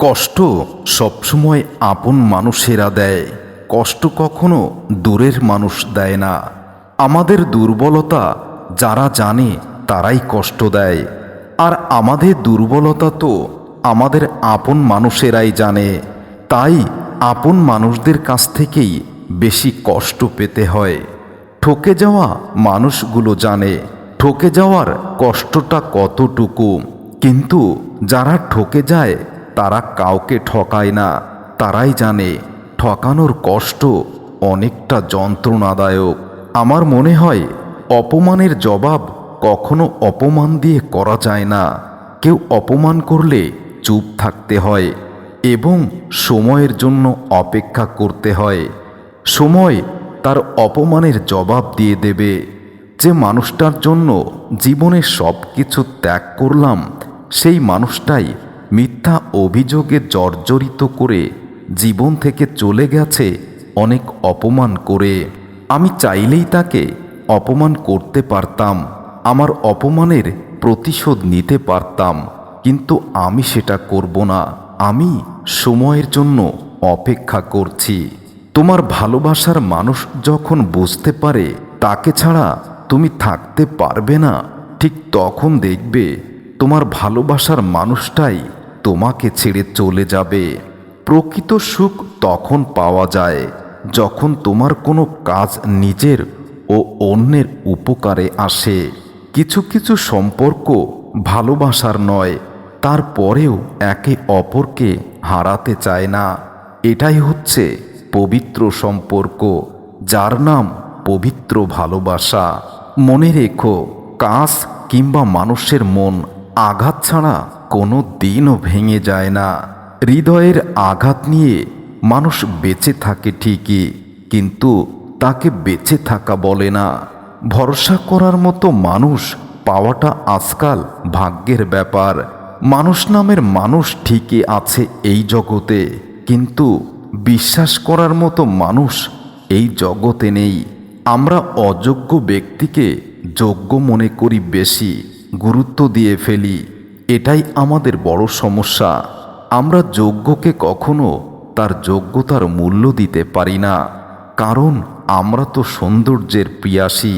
কষ্ট সবসময় আপন মানুষেরা দেয়। কষ্ট কখনো দূরের মানুষ দেয় না। আমাদের দুর্বলতা যারা জানে তারাই কষ্ট দেয়, আর আমাদের দুর্বলতা তো আমাদের আপন মানুষেরাই জানে। তাই আপন মানুষদের কাছ থেকেই বেশি কষ্ট পেতে হয়। ঠকে যাওয়া মানুষগুলো জানে ঠকে যাওয়ার কষ্টটা কতটুকু, কিন্তু যারা ঠকে যায় তারা কাউকে ঠকায় না। তারাই জানে ঠকানোর কষ্ট অনেকটা যন্ত্রণাদায়ক। আমার মনে হয় অপমানের জবাব কখনো অপমান দিয়ে করা যায় না। কেউ অপমান করলে চুপ থাকতে হয় এবং সময়ের জন্য অপেক্ষা করতে হয়। সময় তার অপমানের জবাব দিয়ে দেবে। যে মানুষটার জন্য জীবনে সব কিছু ত্যাগ করলাম, সেই মানুষটাই মিথ্যা অভিযোগে জর্জরিত করে জীবন থেকে চলে গেছে অনেক অপমান করে। আমি চাইলেই তাকে অপমান করতে পারতাম, আমার অপমানের প্রতিশোধ নিতে পারতাম, কিন্তু আমি সেটা করব না। আমি সময়ের জন্য অপেক্ষা করছি। তোমার ভালোবাসার মানুষ যখন বুঝতে পারে তাকে ছাড়া তুমি থাকতে পারবে না, ঠিক তখন দেখবে তোমার ভালোবাসার মানুষটাই তোমাকে ছেড়ে চলে যাবে। প্রকৃত সুখ তখন পাওয়া যায় যখন তোমার কোনো কাজ নিজের ও অন্যের উপকারে আসে। কিছু কিছু সম্পর্ক ভালোবাসার নয়, তারপরেও একে অপরকে হারাতে চায় না। এটাই হচ্ছে পবিত্র সম্পর্ক, যার নাম পবিত্র ভালোবাসা। মনে রেখো, কাজ কিংবা মানুষের মন আঘাত ছাড়া কোনো দিনও ভেঙে যায় না। হৃদয়ের আঘাত নিয়ে মানুষ বেঁচে থাকে ঠিকই, কিন্তু তাকে বেঁচে থাকা বলে না। ভরসা করার মতো মানুষ পাওয়াটা আজকাল ভাগ্যের ব্যাপার। মানুষ নামের মানুষ ঠিকই আছে এই জগতে, কিন্তু বিশ্বাস করার মতো মানুষ এই জগতে নেই। আমরা অযোগ্য ব্যক্তিকে যোগ্য মনে করি, বেশি গুরুত্ব দিয়ে ফেলি। এটাই আমাদের বড় সমস্যা। আমরা যোগ্যকে কখনো তার যোগ্যতার মূল্য দিতে পারি না, কারণ আমরা তো সৌন্দর্যের প্রিয়াসী।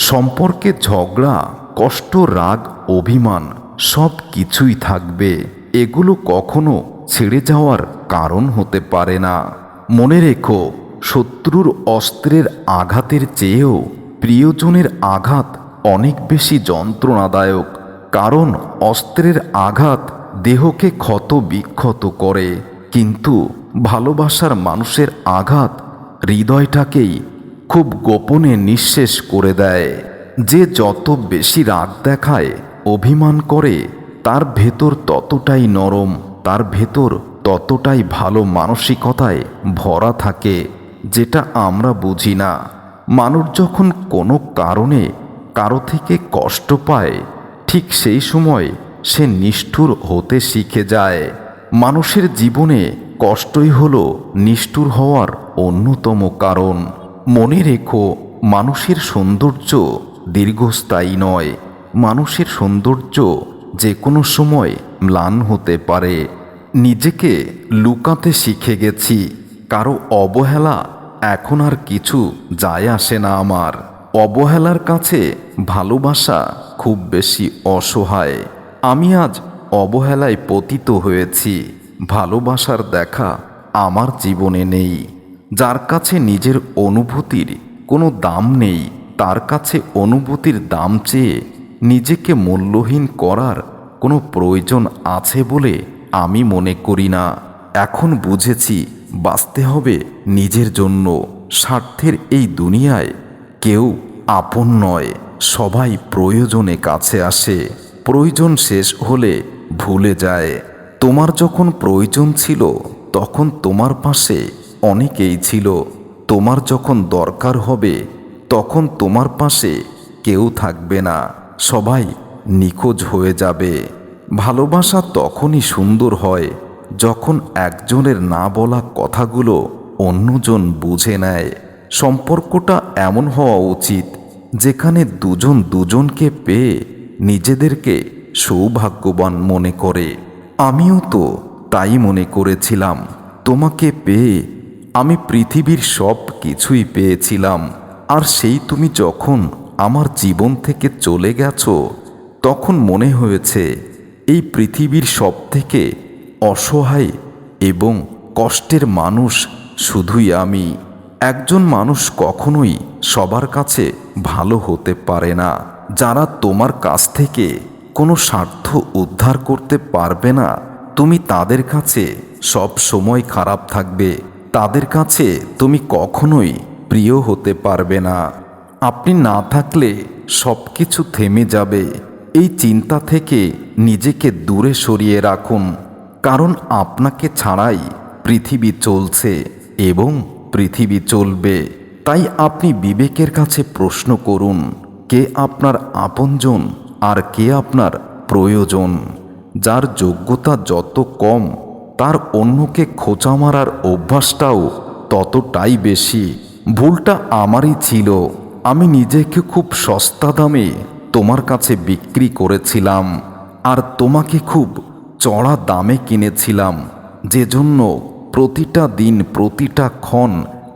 সম্পর্কে ঝগড়া, কষ্ট, রাগ, অভিমান সব কিছুই থাকবে। এগুলো কখনো ছেড়ে যাওয়ার কারণ হতে পারে না। মনে রেখো, শত্রুর অস্ত্রের আঘাতের চেয়েও প্রিয়জনের আঘাত অনেক বেশি যন্ত্রণাদায়ক, কারণ অস্ত্রের আঘাত দেহকে ক্ষত বিক্ষত করে, কিন্তু ভালোবাসার মানুষের আঘাত হৃদয়টাকেই খুব গোপনে নিঃশেষ করে দেয়। যে যত বেশি রাগ দেখায়, অভিমান করে, তার ভেতর ততটাই নরম, তার ভেতর ততটাই ভালো মানসিকতায় ভরা থাকে, যেটা আমরা বুঝি না। মানুষ যখন কোনো কারণে কারো থেকে কষ্ট পায়, ঠিক সেই সময় সে নিষ্ঠুর হতে শিখে যায়। মানুষের জীবনে কষ্টই হলো নিষ্ঠুর হওয়ার অন্যতম কারণ। মনে রেখো, মানুষের সৌন্দর্য দীর্ঘস্থায়ী নয়। মানুষের সৌন্দর্য যে কোনো সময় ম্লান হতে পারে। নিজেকে লুকাতে শিখে গেছি, কারো অবহেলা এখন আর কিছু যায় আসে না আমার। অবহেলার কাছে ভালোবাসা খুব বেশি অসহায়। আমি আজ অবহেলায় পতিত হয়েছি। ভালোবাসার দেখা আমার জীবনে নেই। যার কাছে নিজের অনুভূতির কোনো দাম নেই, তার কাছে অনুভূতির দাম চেয়ে নিজেকে মূল্যহীন করার কোনো প্রয়োজন আছে বলে আমি মনে করি না। এখন বুঝেছি, বাঁচতে হবে নিজের জন্য। স্বার্থের এই দুনিয়ায় কেউ আপন নয়, সবাই প্রয়োজনে কাছে আসে, প্রয়োজন শেষ হলে ভুলে যায়। তোমার যখন প্রয়োজন ছিল তখন তোমার পাশে অনেকেই ছিল। তোমার যখন দরকার হবে তখন তোমার পাশে কেউ থাকবে না, সবাই নিখোঁজ হয়ে যাবে। ভালোবাসা তখনই সুন্দর হয় যখন একজনের না বলা কথাগুলো অন্যজন বুঝে নেয়। সম্পর্কটা এমন হওয়া উচিত যেখানে দুজন দুজনকে পেয়ে নিজেদেরকে সৌভাগ্যবান মনে করে। আমিও তো তাই মনে করেছিলাম। তোমাকে পেয়ে আমি পৃথিবীর সব কিছুই পেয়েছিলাম। আর সেই তুমি যখন আমার জীবন থেকে চলে গেছো, তখন মনে হয়েছে এই পৃথিবীর সবথেকে অসহায় এবং কষ্টের মানুষ শুধুই আমি। একজন মানুষ কখনোই সবার কাছে ভালো হতে পারে না। যারা তোমার কাছ থেকে কোনো স্বার্থ উদ্ধার করতে পারবে না, তুমি তাদের কাছে সব সময় খারাপ থাকবে। তাদের কাছে তুমি কখনোই প্রিয় হতে পারবে না। আপনি না থাকলে সব কিছু থেমে যাবে। এই চিন্তা থেকে নিজেকে দূরে সরিয়ে রাখুন, কারণ আপনাকে ছাড়াই পৃথিবী চলছে এবং পৃথিবী চলবে। তাই আপনি বিবেকের কাছে প্রশ্ন করুন, কে আপনার আপনজন আর কে আপনার প্রয়োজন। যার যোগ্যতা যত কম, তার অন্যকে খোঁচা মারার অভ্যাসটাও ততটাই বেশি। ভুলটা আমারই ছিল। আমি নিজেকে খুব সস্তা দামে তোমার কাছে বিক্রি করেছিলাম, আর তোমাকে খুব চড়া দামে কিনেছিলাম, যে জন্য প্রতিটা দিন, প্রতিটা ক্ষণ,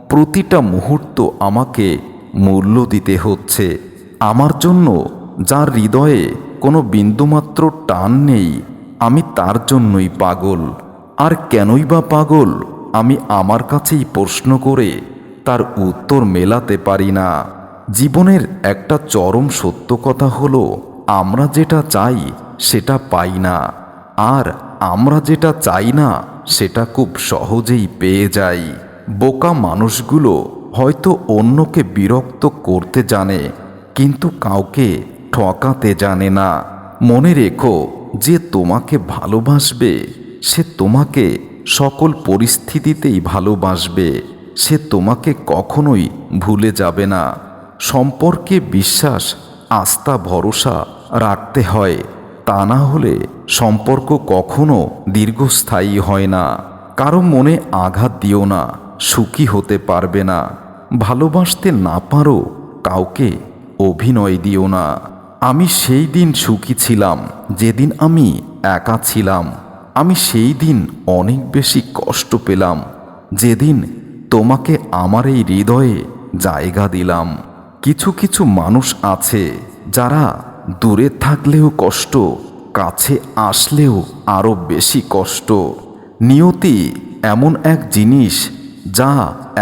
প্রতিটা মুহূর্ত আমাকে মূল্য দিতে হচ্ছে। আমার জন্য যার হৃদয়ে কোনো বিন্দুমাত্র টান নেই, আমি তার জন্যই পাগল। আর কেনই বা পাগল, আমি আমার কাছেই প্রশ্ন করে তার উত্তর মেলাতে পারি না। জীবনের একটা চরম সত্য কথা হলো, আমরা যেটা চাই সেটা পাই না, আর আমরা যেটা চাই না সেটা খুব সহজেই পেয়ে যাই। বোকা মানুষগুলো হয়তো অন্যকে বিরক্ত করতে জানে, কিন্তু কাউকে ঠকাতে জানে না। মনে রেখো, যে তোমাকে ভালোবাসবে সে তোমাকে সকল পরিস্থিতিতেই ভালোবাসবে। সে তোমাকে কখনোই ভুলে যাবে না। সম্পর্কে বিশ্বাস, আস্থা, ভরসা রাখতে হয়, তা না হলে সম্পর্ক কখনো দীর্ঘস্থায়ী হয় না। কারো মনে আঘাত দিও না, সুখী হতে পারবে না। ভালোবাসতে না পারো, কাউকে অভিনয় দিও না। আমি সেই দিন সুখী ছিলাম যেদিন আমি একা ছিলাম। আমি সেই দিন অনেক বেশি কষ্ট পেলাম যেদিন তোমাকে আমার এই হৃদয়ে জায়গা দিলাম। কিছু কিছু মানুষ আছে যারা দূরে থাকলেও কষ্ট, কাছে আসলেও আরো বেশি কষ্ট। নিয়তি এমন এক জিনিস যা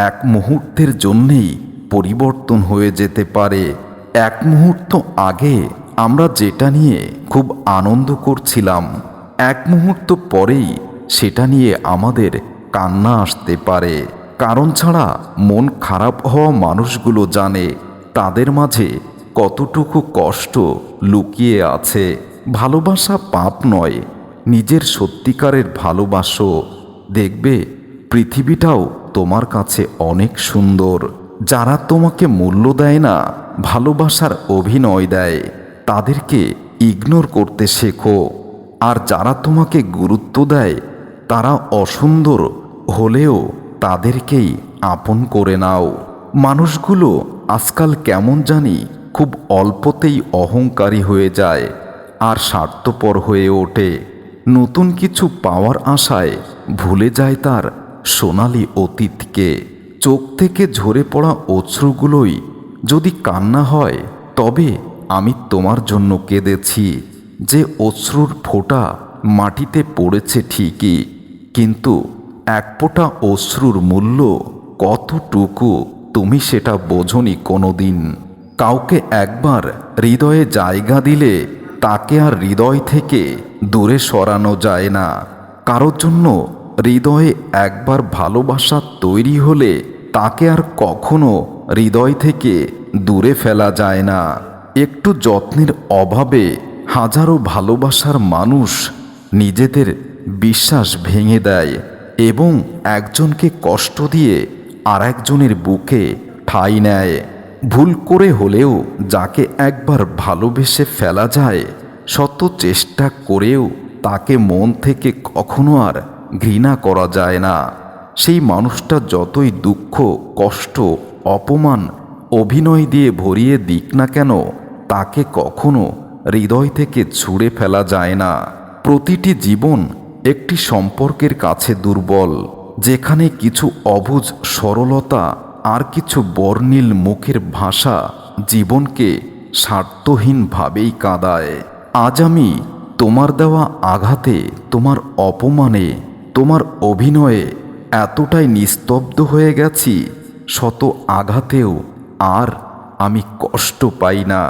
এক মুহূর্তের জন্যেই পরিবর্তন হয়ে যেতে পারে। এক মুহূর্ত আগে আমরা যেটা নিয়ে খুব আনন্দ করছিলাম, এক মুহূর্ত পরেই সেটা নিয়ে আমাদের কান্না আসতে পারে। কারণ ছাড়া মন খারাপ হওয়া মানুষগুলো জানে তাদের মাঝে কতটুকু কষ্ট লুকিয়ে আছে। ভালোবাসা পাপ নয়, নিজের সত্যিকারের ভালোবাসো। দেখবে পৃথিবীটাও তোমার কাছে অনেক সুন্দর। যারা তোমাকে মূল্য দেয় না, ভালোবাসার অভিনয় দেয়, তাদেরকে ইগনোর করতে শেখো। আর যারা তোমাকে গুরুত্ব দেয়, তারা অসুন্দর হলেও তাদেরকেই আপন করে নাও। মানুষগুলো আজকাল কেমন জানি খুব অল্পতেই অহংকারী হয়ে যায় আর স্বার্থপর হয়ে ওঠে। নতুন কিছু পাওয়ার আশায় ভুলে যায় তার সোনালি অতীতকে। চোখ থেকে ঝরে পড়া অশ্রুগুলোই যদি কান্না হয়, তবে আমি তোমার জন্য কেঁদেছি। যে অশ্রুর ফোঁটা মাটিতে পড়েছে ঠিকই, কিন্তু এক ফোঁটা অশ্রুর মূল্য কতটুকু তুমি সেটা বোঝনি কোনোদিন। কাউকে একবার হৃদয়ে জায়গা দিলে তাকে আর হৃদয় থেকে দূরে সরানো যায় না। কারোর জন্য হৃদয়ে একবার ভালোবাসা তৈরি হলে তাকে আর কখনো হৃদয় থেকে দূরে ফেলা যায় না। একটু যত্নের অভাবে হাজারো ভালোবাসার মানুষ নিজেদের বিশ্বাস ভেঙে দেয় এবং একজনকে কষ্ট দিয়ে আর একজনের বুকে ঠাঁই নেয়। ভুল করে হলেও যাকে একবার ভালোবেসে ফেলা যায়, শত চেষ্টা করেও তাকে মন থেকে কখনো আর ঘৃণা করা যায় না। সেই মানুষটা যতই দুঃখ, কষ্ট, অপমান, অভিনয় দিয়ে ভরিয়ে দিক না কেন, তাকে কখনো হৃদয় থেকে ছুঁড়ে ফেলা যায় না। প্রতিটি জীবন একটি সম্পর্কের কাছে দুর্বল, যেখানে কিছু অবুঝ সরলতা আর কিছু বর্ণিল মুখের ভাষা জীবনকে স্বার্থহীনভাবেই কাঁদায়। আজ আমি তোমার দেওয়া আঘাতে, তোমার অপমানে, তোমার অভিনয়ে এতটাই নিস্তব্ধ হয়ে গেছি, শত আঘাতেও আর আমি কষ্ট পাই না।